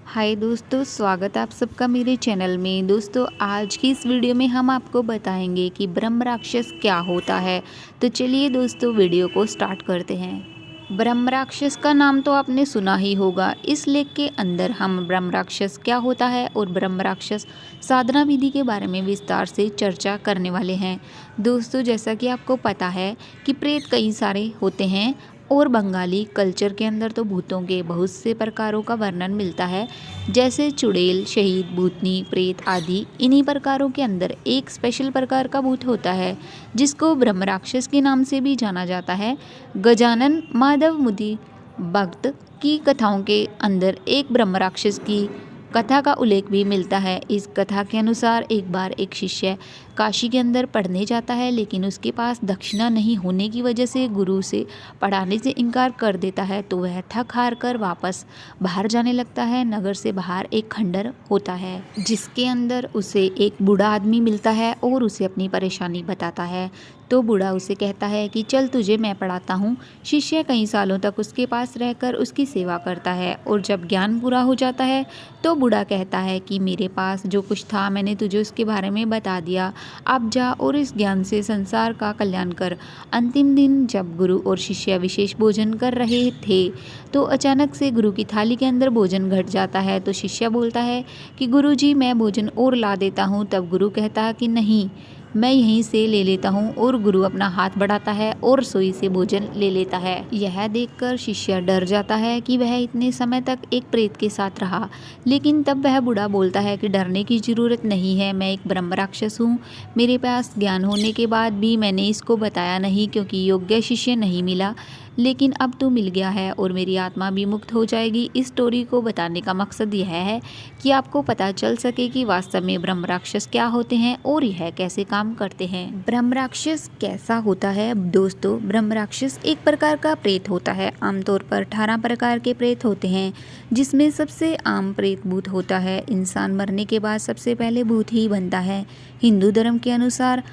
हाय दोस्तों, स्वागत है आप सबका मेरे चैनल में। दोस्तों, आज की इस वीडियो में हम आपको बताएंगे कि ब्रह्म राक्षस क्या होता है। तो चलिए दोस्तों, वीडियो को स्टार्ट करते हैं। ब्रह्म राक्षस का नाम तो आपने सुना ही होगा। इस लेख के अंदर हम ब्रह्म राक्षस क्या होता है और ब्रह्म राक्षस साधना विधि के बारे में विस्तार से चर्चा करने वाले हैं। दोस्तों, जैसा कि आपको पता है कि प्रेत कई सारे होते हैं और बंगाली कल्चर के अंदर तो भूतों के बहुत से प्रकारों का वर्णन मिलता है, जैसे चुड़ैल, शहीद, भूतनी, प्रेत आदि। इन्हीं प्रकारों के अंदर एक स्पेशल प्रकार का भूत होता है जिसको ब्रह्म राक्षस के नाम से भी जाना जाता है। गजानन माधव मुनि भक्त की कथाओं के अंदर एक ब्रह्म राक्षस की कथा का उल्लेख भी मिलता है। इस कथा के अनुसार एक बार एक शिष्य काशी के अंदर पढ़ने जाता है, लेकिन उसके पास दक्षिणा नहीं होने की वजह से गुरु से पढ़ाने से इनकार कर देता है। तो वह थक हार कर वापस बाहर जाने लगता है। नगर से बाहर एक खंडर होता है जिसके अंदर उसे एक बूढ़ा आदमी मिलता है और उसे अपनी परेशानी बताता है। तो बूढ़ा उसे कहता है कि चल तुझे मैं पढ़ाता हूँ। शिष्य कई सालों तक उसके पास रहकर उसकी सेवा करता है और जब ज्ञान पूरा हो जाता है तो बूढ़ा कहता है कि मेरे पास जो कुछ था मैंने तुझे उसके बारे में बता दिया, अब जा और इस ज्ञान से संसार का कल्याण कर। अंतिम दिन जब गुरु और शिष्य विशेष भोजन कर रहे थे तो अचानक से गुरु की थाली के अंदर भोजन घट जाता है। तो शिष्य बोलता है कि गुरु जी, मैं भोजन और ला देता हूँ। तब गुरु कहता है कि नहीं, मैं यहीं से ले लेता हूँ। और गुरु अपना हाथ बढ़ाता है और रसोई से भोजन ले लेता है। यह देखकर शिष्य डर जाता है कि वह इतने समय तक एक प्रेत के साथ रहा। लेकिन तब वह बूढ़ा बोलता है कि डरने की जरूरत नहीं है, मैं एक ब्रह्म राक्षस हूँ। मेरे पास ज्ञान होने के बाद भी मैंने इसको बताया नहीं क्योंकि योग्य शिष्य नहीं मिला, लेकिन अब तो मिल गया है और मेरी आत्मा भी मुक्त हो जाएगी। इस स्टोरी को बताने का मकसद यह है कि आपको पता चल सके कि वास्तव में ब्रह्म राक्षस क्या होते हैं और यह कैसे काम करते हैं। ब्रह्म राक्षस कैसा होता है? दोस्तों, ब्रह्म राक्षस एक प्रकार का प्रेत होता है। आमतौर पर 18 प्रकार के प्रेत होते हैं, जिसमें सबसे आम प्रेत भूत होता है। इंसान मरने के बाद सबसे पहले भूत ही बनता है। हिंदू धर्म के अनुसार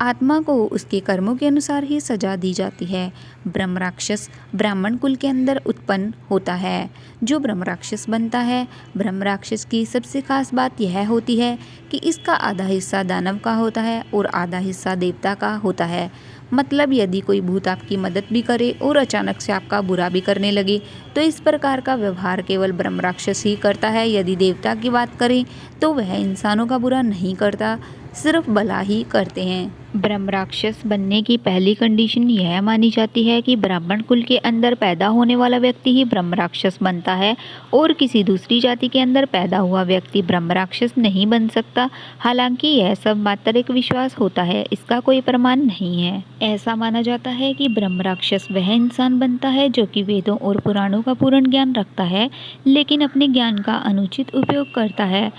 आत्मा को उसके कर्मों के अनुसार ही सजा दी जाती है। ब्रह्म राक्षस ब्राह्मण कुल के अंदर उत्पन्न होता है। जो ब्रह्म राक्षस बनता है, ब्रह्म राक्षस की सबसे खास बात यह होती है कि इसका आधा हिस्सा दानव का होता है और आधा हिस्सा देवता का होता है। मतलब यदि कोई भूत आपकी मदद भी करे और अचानक से आपका बुरा भी करने लगे तो इस प्रकार का व्यवहार केवल ब्रह्म राक्षस ही करता है। यदि देवता की बात करें तो वह इंसानों का बुरा नहीं करता, सिर्फ भला ही करते हैं। ब्रह्म राक्षस बनने की पहली कंडीशन यह मानी जाती है कि ब्राह्मण कुल के अंदर पैदा होने वाला व्यक्ति ही ब्रह्म राक्षस बनता है और किसी दूसरी जाति के अंदर पैदा हुआ व्यक्ति ब्रह्म राक्षस नहीं बन सकता। हालांकि यह सब मात्र एक विश्वास होता है, इसका कोई प्रमाण नहीं है। ऐसा माना जाता है कि ब्रह्म राक्षस वह इंसान बनता है जो कि वेदों और पुराणों का पूर्ण ज्ञान रखता है, लेकिन अपने ज्ञान का अनुचित उपयोग करता है,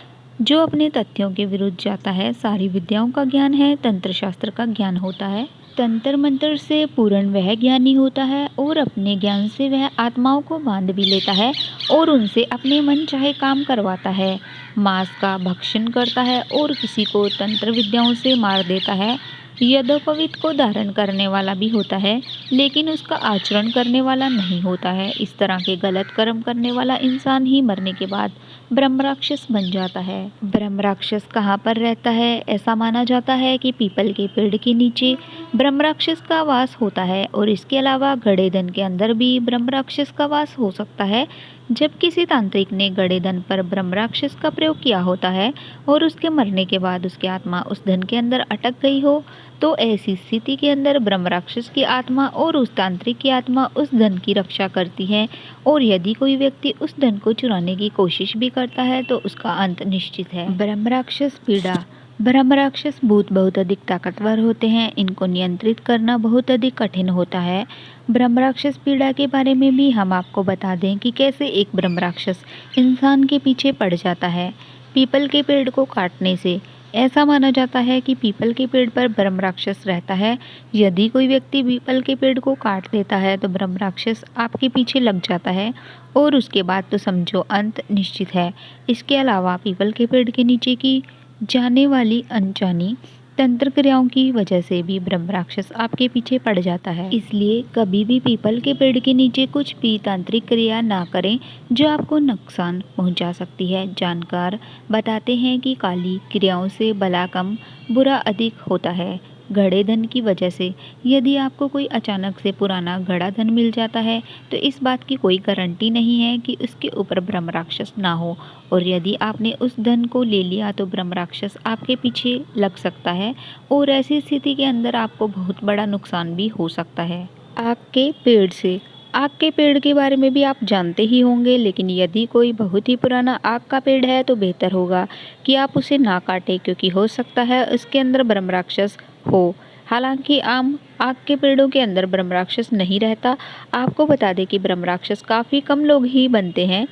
जो अपने तथ्यों के विरुद्ध जाता है। सारी विद्याओं का ज्ञान है, तंत्र शास्त्र का ज्ञान होता है। तंत्र मंत्र से पूर्ण वह ज्ञानी होता है और अपने ज्ञान से वह आत्माओं को बांध भी लेता है और उनसे अपने मन चाहे काम करवाता है। मांस का भक्षण करता है और किसी को तंत्र विद्याओं से मार देता है। यज्ञोपवीत को धारण करने वाला भी होता है, लेकिन उसका आचरण करने वाला नहीं होता है। इस तरह के गलत कर्म करने वाला इंसान ही मरने के बाद ब्रह्म राक्षस बन जाता है। ब्रह्म राक्षस कहाँ पर रहता है? ऐसा माना जाता है कि पीपल के पेड़ के नीचे ब्रह्म राक्षस का वास होता है और इसके अलावा गड़ेधन के अंदर भी ब्रह्म राक्षस का वास हो सकता है। जब किसी तांत्रिक ने गड़ेधन पर ब्रह्म राक्षस का प्रयोग किया होता है और उसके मरने के बाद उसकी आत्मा उस धन के अंदर अटक गई हो, तो ऐसी स्थिति के अंदर ब्रह्म राक्षस की आत्मा और उस तांत्रिक की आत्मा उस धन की रक्षा करती है। और यदि कोई व्यक्ति उस धन को चुराने की कोशिश भी करता है तो उसका अंत निश्चित है। ब्रह्म राक्षस पीड़ा। ब्रह्म राक्षस भूत बहुत अधिक ताकतवर होते हैं, इनको नियंत्रित करना बहुत अधिक कठिन होता है। ब्रह्म राक्षस पीड़ा के बारे में भी हम आपको बता दें कि कैसे एक ब्रह्म राक्षस इंसान के पीछे पड़ जाता है। पीपल के पेड़ को काटने से। ऐसा माना जाता है कि पीपल के पेड़ पर ब्रह्म राक्षस रहता है। यदि कोई व्यक्ति पीपल के पेड़ को काट देता है तो ब्रह्म राक्षस आपके पीछे लग जाता है और उसके बाद तो समझो अंत निश्चित है। इसके अलावा पीपल के पेड़ के नीचे की जाने वाली अनजानी तंत्र क्रियाओं की वजह से भी ब्रह्म राक्षस आपके पीछे पड़ जाता है। इसलिए कभी भी पीपल के पेड़ के नीचे कुछ भी तांत्रिक क्रिया ना करें जो आपको नुकसान पहुंचा सकती है। जानकार बताते हैं कि काली क्रियाओं से भला कम बुरा अधिक होता है। घड़े धन की वजह से यदि आपको कोई अचानक से पुराना घड़ा धन मिल जाता है तो इस बात की कोई गारंटी नहीं है कि उसके ऊपर ब्रह्म राक्षस ना हो, और यदि आपने उस धन को ले लिया तो ब्रह्म राक्षस आपके पीछे लग सकता है और ऐसी स्थिति के अंदर आपको बहुत बड़ा नुकसान भी हो सकता है। आग के पेड़ से आग के पेड़ के बारे में भी आप जानते ही होंगे, लेकिन यदि कोई बहुत ही पुराना आग का पेड़ है तो बेहतर होगा कि आप उसे ना काटें, क्योंकि हो सकता है उसके अंदर ब्रह्म राक्षस हो। हालांकि आम आग के पेड़ों के अंदर ब्रह्म राक्षस नहीं रहता। आपको बता दें कि ब्रह्म राक्षस काफ़ी कम लोग ही बनते हैं।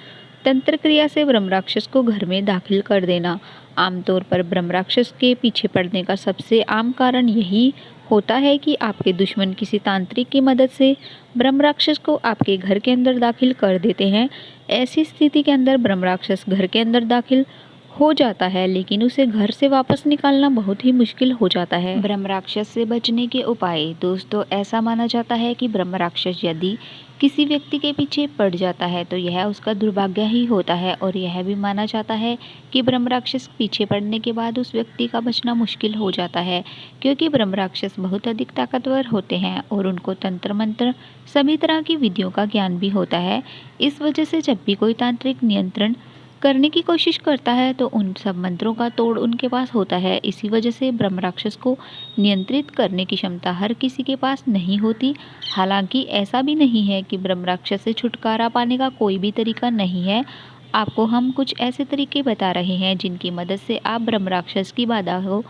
तंत्र क्रिया से ब्रह्म राक्षस को घर में दाखिल कर देना। आमतौर पर ब्रह्म राक्षस के पीछे पड़ने का सबसे आम कारण यही होता है कि आपके दुश्मन किसी तांत्रिक की मदद से ब्रह्म राक्षस को आपके घर के अंदर दाखिल कर देते हैं। ऐसी स्थिति के अंदर ब्रह्म राक्षस घर के अंदर दाखिल हो जाता है, लेकिन उसे घर से वापस निकालना बहुत ही मुश्किल हो जाता है। ब्रह्म राक्षस से बचने के उपाय। दोस्तों, ऐसा माना जाता है कि ब्रह्म राक्षस यदि किसी व्यक्ति के पीछे पड़ जाता है तो यह उसका दुर्भाग्य ही होता है, और यह भी माना जाता है कि ब्रह्म राक्षस पीछे पड़ने के बाद उस व्यक्ति का बचना मुश्किल हो जाता है, क्योंकि ब्रह्म राक्षस बहुत अधिक ताकतवर होते हैं और उनको तंत्र मंत्र सभी तरह की विधियों का ज्ञान भी होता है। इस वजह से जब भी कोई तांत्रिक नियंत्रण करने की कोशिश करता है तो उन सब मंत्रों का तोड़ उनके पास होता है। इसी वजह से ब्रह्म राक्षस को नियंत्रित करने की क्षमता हर किसी के पास नहीं होती। हालांकि ऐसा भी नहीं है कि ब्रह्म राक्षस से छुटकारा पाने का कोई भी तरीका नहीं है। आपको हम कुछ ऐसे तरीके बता रहे हैं जिनकी मदद से आप ब्रह्म राक्षस की बाधा को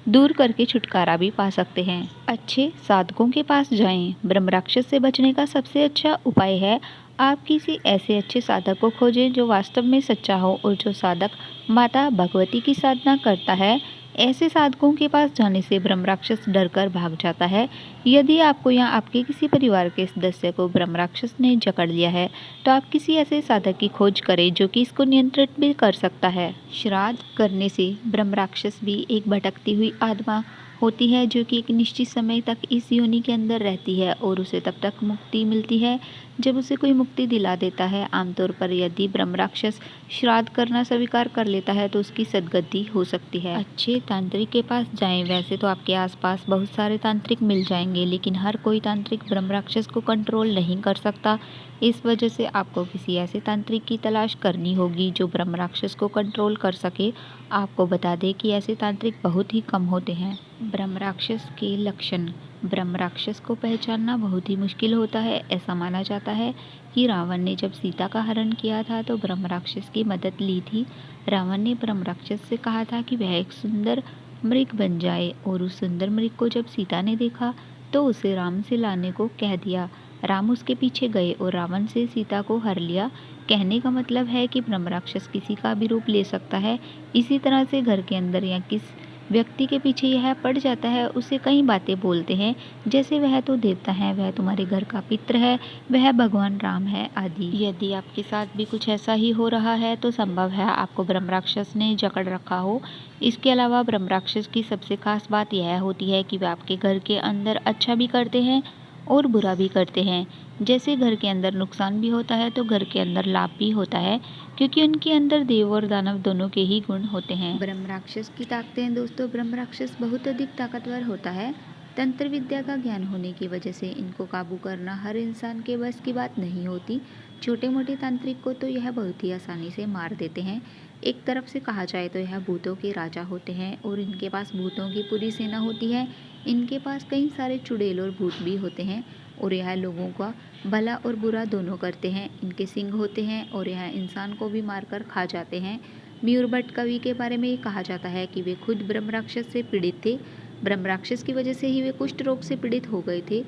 दूर करके छुटकारा भी पा सकते हैं। अच्छे साधकों के पास जाएं। ब्रह्म राक्षस से बचने का सबसे अच्छा उपाय है आप किसी ऐसे अच्छे साधक को खोजें जो वास्तव में सच्चा हो और जो साधक माता भगवती की साधना करता है। ऐसे साधकों के पास जाने से ब्रह्म राक्षस डर कर भाग जाता है। यदि आपको या आपके किसी परिवार के सदस्य को ब्रह्म राक्षस ने जकड़ लिया है तो आप किसी ऐसे साधक की खोज करें जो कि इसको नियंत्रित भी कर सकता है। श्राद्ध करने से ब्रह्म राक्षस भी एक भटकती हुई आत्मा होती है जो कि एक निश्चित समय तक इस योनि के अंदर रहती है और उसे तब तक मुक्ति मिलती है जब उसे कोई मुक्ति दिला देता है। आमतौर पर यदि ब्रह्म राक्षस श्राद्ध करना स्वीकार कर लेता है तो उसकी सदगति हो सकती है। अच्छे तांत्रिक के पास जाएं। वैसे तो आपके आसपास बहुत सारे तांत्रिक मिल जाएंगे, लेकिन हर कोई तांत्रिक ब्रह्म राक्षस को कंट्रोल नहीं कर सकता। इस वजह से आपको किसी ऐसे तांत्रिक की तलाश करनी होगी जो ब्रह्म राक्षस को कंट्रोल कर सके। आपको बता दें कि ऐसे तांत्रिक बहुत ही कम होते हैं। ब्रह्म राक्षस के लक्षण। ब्रह्म राक्षस को पहचानना बहुत ही मुश्किल होता है। ऐसा माना जाता है कि रावण ने जब सीता का हरण किया था तो ब्रह्म राक्षस की मदद ली थी। रावण ने ब्रह्म राक्षस से कहा था कि वह एक सुंदर मृग बन जाए, और उस सुंदर मृग को जब सीता ने देखा तो उसे राम से लाने को कह दिया। राम उसके पीछे गए और रावण से सीता को हर लिया। कहने का मतलब है कि ब्रह्म राक्षस किसी का भी रूप ले सकता है। इसी तरह से घर के अंदर या किस व्यक्ति के पीछे यह पड़ जाता है उसे कई बातें बोलते हैं, जैसे वह तो देवता है, वह तुम्हारे घर का पित्र है, वह भगवान राम है आदि। यदि आपके साथ भी कुछ ऐसा ही हो रहा है तो संभव है आपको ब्रह्म राक्षस ने जकड़ रखा हो। इसके अलावा ब्रह्म राक्षस की सबसे खास बात यह होती है कि वे आपके घर के अंदर अच्छा भी करते हैं और बुरा भी करते हैं। जैसे घर के अंदर नुकसान भी होता है तो घर के अंदर लाभ भी होता है, क्योंकि उनके अंदर देव और दानव दोनों के ही गुण होते हैं। ब्रह्म राक्षस की ताकतें। दोस्तों, ब्रह्म राक्षस बहुत अधिक ताकतवर होता है। तंत्र विद्या का ज्ञान होने की वजह से इनको काबू करना हर इंसान के बस की बात नहीं होती। छोटे मोटे तांत्रिक को तो यह बहुत ही आसानी से मार देते हैं। एक तरफ से कहा जाए तो यह भूतों के राजा होते हैं और इनके पास भूतों की पूरी सेना होती है। इनके पास कई सारे चुड़ैल और भूत भी होते हैं और यह लोगों का भला और बुरा दोनों करते हैं। इनके सिंग होते हैं और यह इंसान को भी मारकर खा जाते हैं। मयूर भट्ट कवि के बारे में ये कहा जाता है कि वे खुद ब्रह्म राक्षस से पीड़ित थे। ब्रह्म राक्षस की वजह से ही वे कुष्ठ रोग से पीड़ित हो गए थे,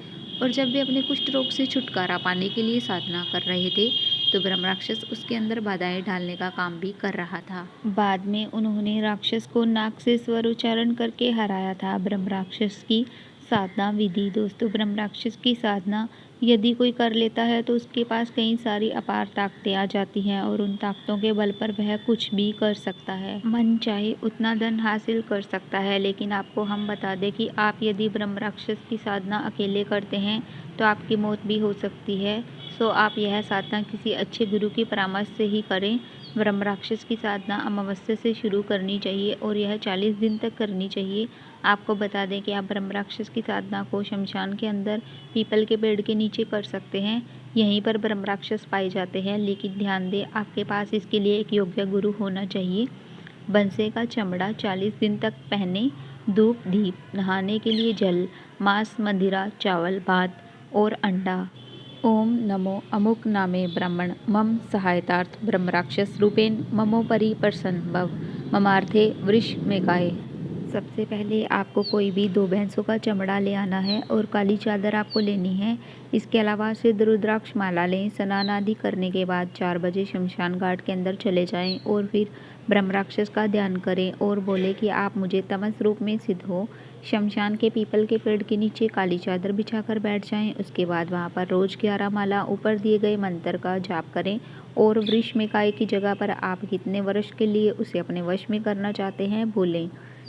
और जब वे अपने कुष्ठ रोग से छुटकारा पाने के लिए साधना कर रहे थे तो ब्रह्म राक्षस उसके अंदर बाधाएं डालने का काम भी कर रहा था। बाद में उन्होंने राक्षस को नाक से स्वर उच्चारण करके हराया था। ब्रह्म राक्षस की साधना विधि। दोस्तों, ब्रह्म राक्षस की साधना यदि कोई कर लेता है तो उसके पास कई सारी अपार ताकतें आ जाती हैं और उन ताकतों के बल पर वह कुछ भी कर सकता है। मन चाहे उतना धन हासिल कर सकता है, लेकिन आपको हम बता दें कि आप यदि ब्रह्म राक्षस की साधना अकेले करते हैं तो आपकी मौत भी हो सकती है। सो आप यह साधना किसी अच्छे गुरु की परामर्श से ही करें। ब्रह्म राक्षस की साधना अमावस्या से शुरू करनी चाहिए और यह 40 दिन तक करनी चाहिए। आपको बता दें कि आप ब्रह्म राक्षस की साधना को शमशान के अंदर पीपल के पेड़ के नीचे कर सकते हैं। यहीं पर ब्रह्म राक्षस पाए जाते हैं, लेकिन ध्यान दें आपके पास इसके लिए एक योग्य गुरु होना चाहिए। बंसे का चमड़ा 40 दिन तक पहने, धूप दीप, नहाने के लिए जल, मांस, मदिरा, चावल, भात और अंडा। ओम नमो अमुक नामे ब्राह्मण मम सहायतार्थ ब्रह्म राक्षस रूपेण ममोपरि प्रसन्न भव ममार्थे वृष में गाये। सबसे पहले आपको कोई भी 2 भैंसों का चमड़ा ले आना है और काली चादर आपको लेनी है। इसके अलावा सिद्ध रुद्राक्ष माला लें। स्नान आदि करने के बाद 4 बजे शमशान घाट के अंदर चले जाएं और फिर ब्रह्म राक्षस का ध्यान करें और बोले कि आप मुझे तमस रूप में सिद्ध हो। शमशान के पीपल के पेड़ के नीचे काली चादर बिछाकर बैठ जाएं। उसके बाद वहां पर रोज 11 माला ऊपर दिए गए मंत्र का जाप करें और वृष में काय की जगह पर आप कितने वर्ष के लिए उसे अपने वश में करना चाहते हैं बोलें।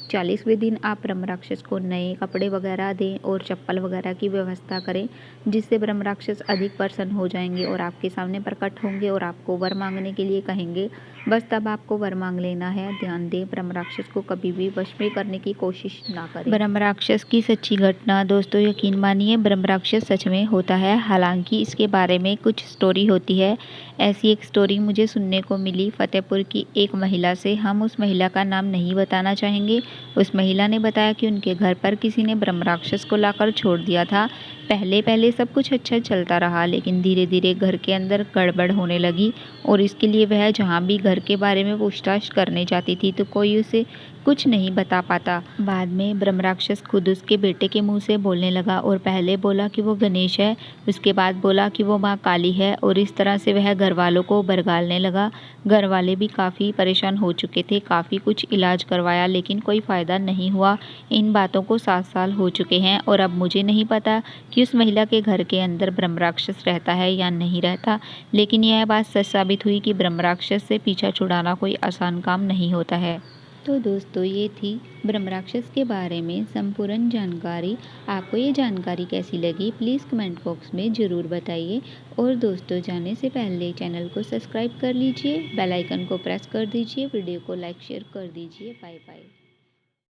40वें दिन आप ब्रह्म राक्षस को नए कपड़े वगैरह दें और चप्पल वगैरह की व्यवस्था करें, जिससे ब्रह्म राक्षस अधिक प्रसन्न हो जाएंगे और आपके सामने प्रकट होंगे और आपको वर मांगने के लिए कहेंगे। बस तब आपको वर मांग लेना है। ध्यान दें, ब्रह्म राक्षस को कभी भी वश में करने की कोशिश ना करें। ब्रह्म राक्षस की सच्ची घटना। दोस्तों, यकीन मानिए ब्रह्म राक्षस सच में होता है। हालांकि इसके बारे में कुछ स्टोरी होती है। ऐसी एक स्टोरी मुझे सुनने को मिली फतेहपुर की एक महिला से। हम उस महिला का नाम नहीं बताना चाहेंगे। उस महिला ने बताया कि उनके घर पर किसी ने ब्रह्म राक्षस को लाकर छोड़ दिया था। पहले पहले सब कुछ अच्छा चलता रहा, लेकिन धीरे धीरे घर के अंदर गड़बड़ होने लगी और इसके लिए वह जहाँ भी घर के बारे में पूछताछ करने जाती थी तो कोई उसे कुछ नहीं बता पाता। बाद में ब्रह्म राक्षस खुद उसके बेटे के मुंह से बोलने लगा और पहले बोला कि वो गणेश है, उसके बाद बोला कि वो माँ काली है और इस तरह से वह घर वालों को बरगालने लगा। घर वाले भी काफ़ी परेशान हो चुके थे। काफ़ी कुछ इलाज करवाया लेकिन कोई फ़ायदा नहीं हुआ। इन बातों को 7 साल हो चुके हैं और अब मुझे नहीं पता कि उस महिला के घर के अंदर ब्रह्म राक्षस रहता है या नहीं रहता, लेकिन यह बात सच साबित हुई कि ब्रह्म राक्षस से पीछा छुड़ाना कोई आसान काम नहीं होता है। तो दोस्तों, ये थी ब्रह्म राक्षस के बारे में संपूर्ण जानकारी। आपको ये जानकारी कैसी लगी प्लीज़ कमेंट बॉक्स में ज़रूर बताइए। और दोस्तों, जाने से पहले चैनल को सब्सक्राइब कर लीजिए, बेल आइकन को प्रेस कर दीजिए, वीडियो को लाइक शेयर कर दीजिए। Bye bye.